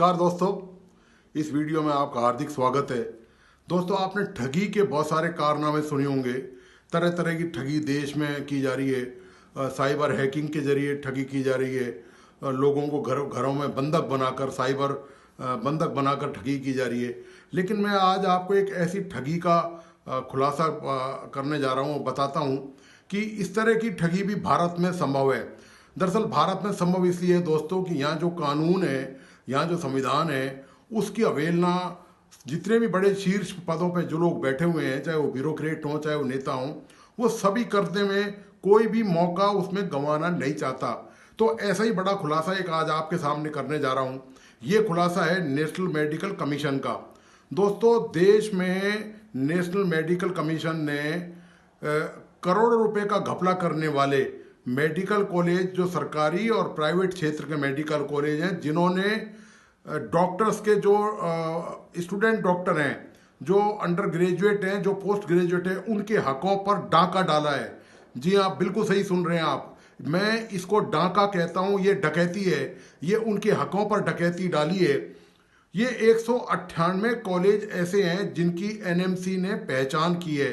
नमस्कार दोस्तों, इस वीडियो में आपका हार्दिक स्वागत है। दोस्तों, आपने ठगी के बहुत सारे कारनामे सुने होंगे। तरह तरह की ठगी देश में की जा रही है। साइबर हैकिंग के जरिए ठगी की जा रही है। लोगों को घरों में बंधक बनाकर बंधक बनाकर ठगी की जा रही है। लेकिन मैं आज आपको एक ऐसी ठगी का खुलासा करने जा रहा हूँ, बताता हूँ कि इस तरह की ठगी भी भारत में संभव है। दरअसल भारत में संभव इसलिए है दोस्तों कि यहाँ जो कानून है, यहाँ जो संविधान है, उसकी अवहेलना जितने भी बड़े शीर्ष पदों पे जो लोग बैठे हुए हैं, चाहे वो ब्यूरोक्रेट हों चाहे वो नेता हों, वो सभी करने में कोई भी मौका उसमें गंवाना नहीं चाहता। तो ऐसा ही बड़ा खुलासा एक आज आपके सामने करने जा रहा हूँ। ये खुलासा है नेशनल मेडिकल कमीशन का। दोस्तों, देश में नेशनल मेडिकल कमीशन ने करोड़ों रुपए का घपला करने वाले मेडिकल कॉलेज, जो सरकारी और प्राइवेट क्षेत्र के मेडिकल कॉलेज हैं, जिन्होंने डॉक्टर्स के जो स्टूडेंट डॉक्टर हैं, जो अंडर ग्रेजुएट हैं, जो पोस्ट ग्रेजुएट हैं, उनके हकों पर डाका डाला है। जी आप बिल्कुल सही सुन रहे हैं आप, मैं इसको डाका कहता हूं, ये डकैती है। ये उनके हकों पर डकैती डाली है। ये 198 कॉलेज ऐसे हैं जिनकी एनएमसी ने पहचान की है।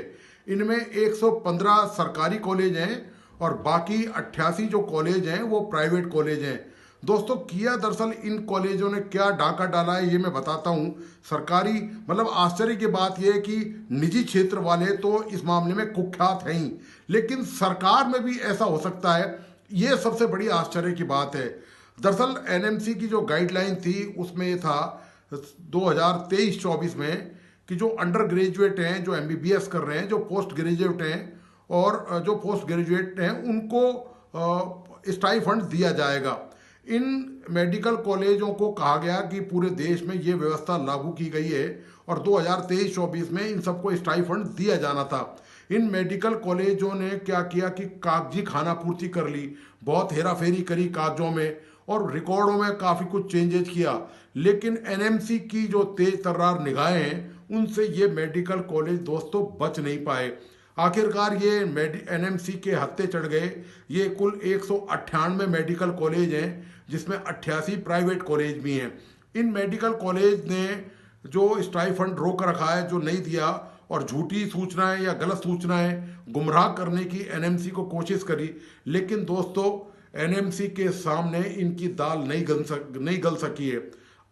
इनमें 115 सरकारी कॉलेज हैं और बाकी 88 जो कॉलेज हैं वो प्राइवेट कॉलेज हैं। दोस्तों, किया दरअसल इन कॉलेजों ने क्या डाका डाला है ये मैं बताता हूँ। सरकारी मतलब आश्चर्य की बात यह है कि निजी क्षेत्र वाले तो इस मामले में कुख्यात हैं ही, लेकिन सरकार में भी ऐसा हो सकता है, ये सबसे बड़ी आश्चर्य की बात है। दरअसल एनएमसी की जो गाइडलाइन थी उसमें ये था 2023-24 में कि जो अंडर ग्रेजुएट हैं, जो एमबीबीएस कर रहे हैं, जो पोस्ट ग्रेजुएट हैं और जो पोस्ट ग्रेजुएट हैं, उनको स्टाइफंड दिया जाएगा। इन मेडिकल कॉलेजों को कहा गया कि पूरे देश में ये व्यवस्था लागू की गई है और 2023-24 में इन सबको स्टाइफंड दिया जाना था। इन मेडिकल कॉलेजों ने क्या किया कि कागजी खाना पूर्ति कर ली, बहुत हेराफेरी करी कागजों में और रिकॉर्डों में काफ़ी कुछ चेंजेस किया। लेकिन एनएमसी की जो तेज तर्रार निगाहें हैं, उनसे ये मेडिकल कॉलेज दोस्तों बच नहीं पाए। आखिरकार ये एनएमसी के हत्थे चढ़ गए। ये कुल 198 मेडिकल कॉलेज हैं, जिसमें 88 प्राइवेट कॉलेज भी हैं। इन मेडिकल कॉलेज ने जो स्टाइफंड रोक रखा है, जो नहीं दिया, और झूठी सूचनाएं या गलत सूचनाएं गुमराह करने की एनएमसी को कोशिश करी। लेकिन दोस्तों, एनएमसी के सामने इनकी दाल नहीं गल सकी है।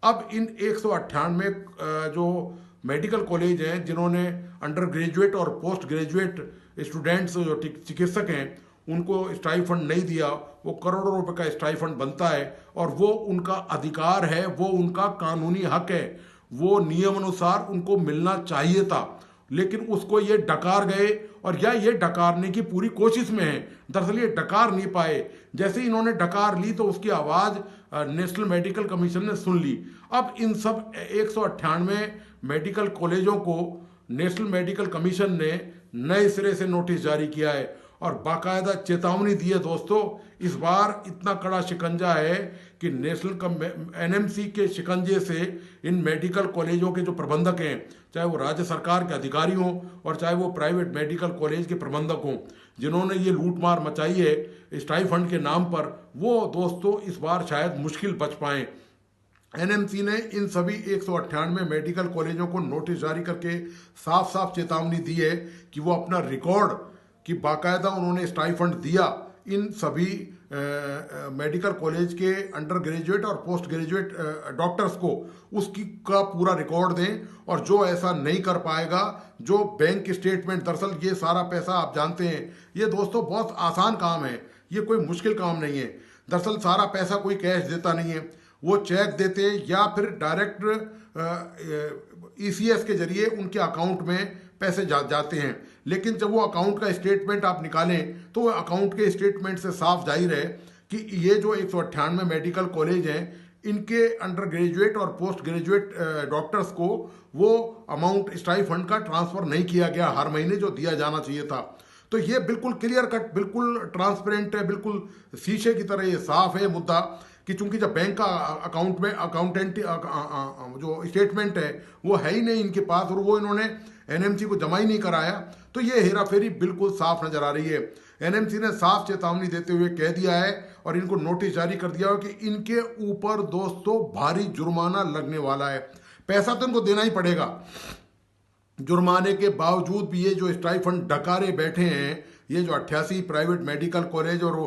अब इन 198 जो मेडिकल कॉलेज हैं, जिन्होंने अंडर ग्रेजुएट और पोस्ट ग्रेजुएट स्टूडेंट्स जो चिकित्सक हैं, उनको स्टाइफंड नहीं दिया। वो करोड़ों रुपए का स्टाइफंड बनता है और वो उनका अधिकार है, वो उनका कानूनी हक है, वो नियम अनुसार उनको मिलना चाहिए था। लेकिन उसको ये डकार गए और ये डकारने की पूरी कोशिश में है। दरअसल ये डकार नहीं पाए। जैसे ही इन्होंने डकार ली तो उसकी आवाज़ नेशनल मेडिकल कमीशन ने सुन ली। अब इन सब 198 मेडिकल कॉलेजों को नेशनल मेडिकल कमीशन ने नए सिरे से नोटिस जारी किया है और बाकायदा चेतावनी दी है। दोस्तों, इस बार इतना कड़ा शिकंजा है कि एनएमसी के शिकंजे से इन मेडिकल कॉलेजों के जो प्रबंधक हैं, चाहे वो राज्य सरकार के अधिकारी हों और चाहे वो प्राइवेट मेडिकल कॉलेज के प्रबंधक हों, जिन्होंने ये लूटमार मचाई है स्टाइफंड के नाम पर, वो दोस्तों इस बार शायद मुश्किल बच पाएं। एनएमसी ने इन सभी 198 मेडिकल कॉलेजों को नोटिस जारी करके साफ साफ चेतावनी दी है कि वो अपना रिकॉर्ड कि बाकायदा उन्होंने स्टाइफंड दिया इन सभी मेडिकल कॉलेज के अंडर ग्रेजुएट और पोस्ट ग्रेजुएट डॉक्टर्स को, उसकी का पूरा रिकॉर्ड दें। और जो ऐसा नहीं कर पाएगा, जो बैंक स्टेटमेंट, दरअसल ये सारा पैसा आप जानते हैं, ये दोस्तों बहुत आसान काम है, ये कोई मुश्किल काम नहीं है। दरअसल सारा पैसा कोई कैश देता नहीं है, वो चेक देते या फिर डायरेक्ट ईसीएस के जरिए उनके अकाउंट में पैसे जाते हैं। लेकिन जब वो अकाउंट का स्टेटमेंट आप निकालें तो वो अकाउंट के स्टेटमेंट से साफ जाहिर है कि ये जो 198 मेडिकल कॉलेज हैं, इनके अंडर ग्रेजुएट और पोस्ट ग्रेजुएट डॉक्टर्स को वो अमाउंट स्टाइफंड का ट्रांसफर नहीं किया गया हर महीने, जो दिया जाना चाहिए था। तो ये बिल्कुल क्लियर कट, बिल्कुल ट्रांसपेरेंट है, बिल्कुल शीशे की तरह ये साफ है मुद्दा कि चूंकि जब बैंक का अकाउंटेंट जो स्टेटमेंट है वो है ही नहीं इनके पास, और वो इन्होंने एनएमसी को जमा ही नहीं कराया, तो ये हेराफेरी बिल्कुल साफ नजर आ रही है। एनएमसी ने साफ चेतावनी देते हुए कह दिया है और इनको नोटिस जारी कर दिया है कि इनके ऊपर दोस्तों भारी जुर्माना लगने वाला है। पैसा तो इनको देना ही पड़ेगा। जुर्माने के बावजूद भी ये जो स्टाइफंड डकारे बैठे हैं, ये जो 88 प्राइवेट मेडिकल कॉलेज और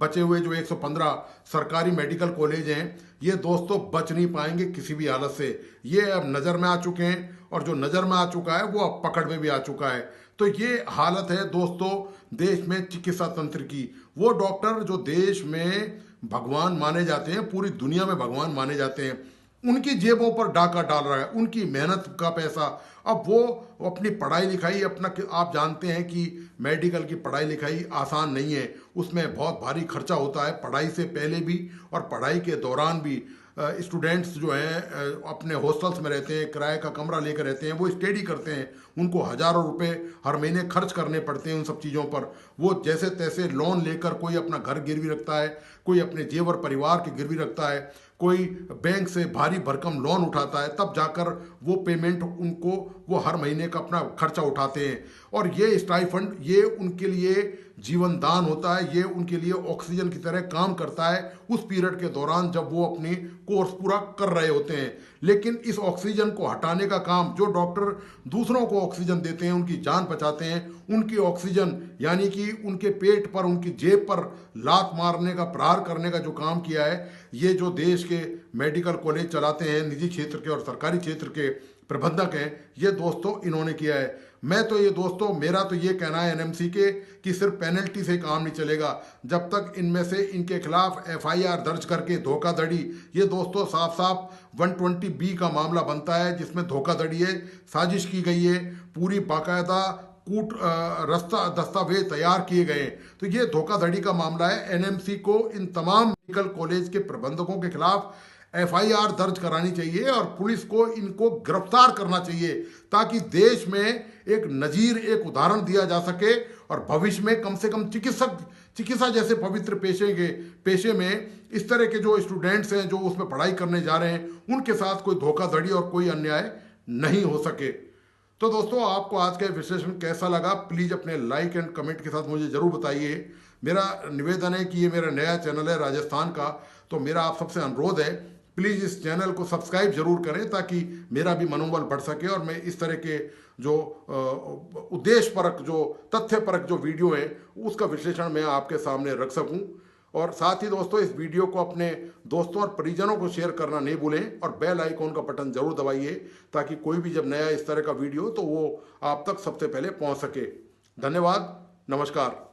बचे हुए जो 115 सरकारी मेडिकल कॉलेज हैं, ये दोस्तों बच नहीं पाएंगे किसी भी हालत से। ये अब नज़र में आ चुके हैं और जो नज़र में आ चुका है वो अब पकड़ में भी आ चुका है। तो ये हालत है दोस्तों देश में चिकित्सा तंत्र की। वो डॉक्टर जो देश में भगवान माने जाते हैं, पूरी दुनिया में भगवान माने जाते हैं, उनकी जेबों पर डाका डाल रहा है, उनकी मेहनत का पैसा। अब वो अपनी पढ़ाई लिखाई अपना, आप जानते हैं कि मेडिकल की पढ़ाई लिखाई आसान नहीं है, उसमें बहुत भारी खर्चा होता है, पढ़ाई से पहले भी और पढ़ाई के दौरान भी। स्टूडेंट्स जो हैं अपने हॉस्टल्स में रहते हैं, किराए का कमरा लेकर रहते हैं, वो स्टडी करते हैं, उनको हज़ारों रुपए हर महीने खर्च करने पड़ते हैं उन सब चीज़ों पर। वो जैसे तैसे लोन लेकर कोई अपना घर गिरवी रखता है, कोई अपने जेवर परिवार के गिरवी रखता है, कोई बैंक से भारी भरकम लोन उठाता है, तब जाकर वो पेमेंट उनको वो हर महीने का अपना खर्चा उठाते हैं। और ये स्टाइफंड ये उनके लिए जीवन दान होता है, ये उनके लिए ऑक्सीजन की तरह काम करता है उस पीरियड के दौरान जब वो अपनी कोर्स पूरा कर रहे होते हैं। लेकिन इस ऑक्सीजन को हटाने का काम जो डॉक्टर दूसरों को ऑक्सीजन देते हैं, उनकी जान बचाते हैं, उनकी ऑक्सीजन यानी कि उनके पेट पर, उनकी जेब पर लात मारने का, प्रहार करने का जो काम किया है, ये जो देश के मेडिकल कॉलेज चलाते हैं, निजी क्षेत्र के और सरकारी क्षेत्र के प्रबंधक हैं, ये दोस्तों इन्होंने किया है। मैं तो ये दोस्तों, मेरा तो ये कहना है एनएमसी के कि सिर्फ पेनल्टी से काम नहीं चलेगा, जब तक इनमें से इनके खिलाफ एफआईआर दर्ज करके धोखाधड़ी, ये दोस्तों साफ साफ 120B का मामला बनता है जिसमें धोखाधड़ी है, साजिश की गई है, पूरी बाकायदा कूट रास्ता दस्तावेज तैयार किए गए। तो ये धोखाधड़ी का मामला है। एनएमसी को इन तमाम मेडिकल कॉलेज के प्रबंधकों के खिलाफ एफआईआर दर्ज करानी चाहिए और पुलिस को इनको गिरफ्तार करना चाहिए, ताकि देश में एक नजीर, एक उदाहरण दिया जा सके और भविष्य में कम से कम चिकित्सा जैसे पवित्र पेशे में इस तरह के जो स्टूडेंट्स हैं जो उसमें पढ़ाई करने जा रहे हैं, उनके साथ कोई धोखाधड़ी और कोई अन्याय नहीं हो सके। तो दोस्तों, आपको आज का विश्लेषण कैसा लगा, प्लीज़ अपने लाइक एंड कमेंट के साथ मुझे ज़रूर बताइए। मेरा निवेदन है कि ये मेरा नया चैनल है राजस्थान का, तो मेरा आप सबसे अनुरोध है, प्लीज़ इस चैनल को सब्सक्राइब जरूर करें ताकि मेरा भी मनोबल बढ़ सके और मैं इस तरह के जो उद्देश्यपरक, जो तथ्यपरक जो वीडियो है, उसका विश्लेषण मैं आपके सामने रख सकूं। और साथ ही दोस्तों, इस वीडियो को अपने दोस्तों और परिजनों को शेयर करना नहीं भूलें और बेल आइकॉन का बटन जरूर दबाइए ताकि कोई भी जब नया इस तरह का वीडियो तो वो आप तक सबसे पहले पहुंच सके। धन्यवाद, नमस्कार।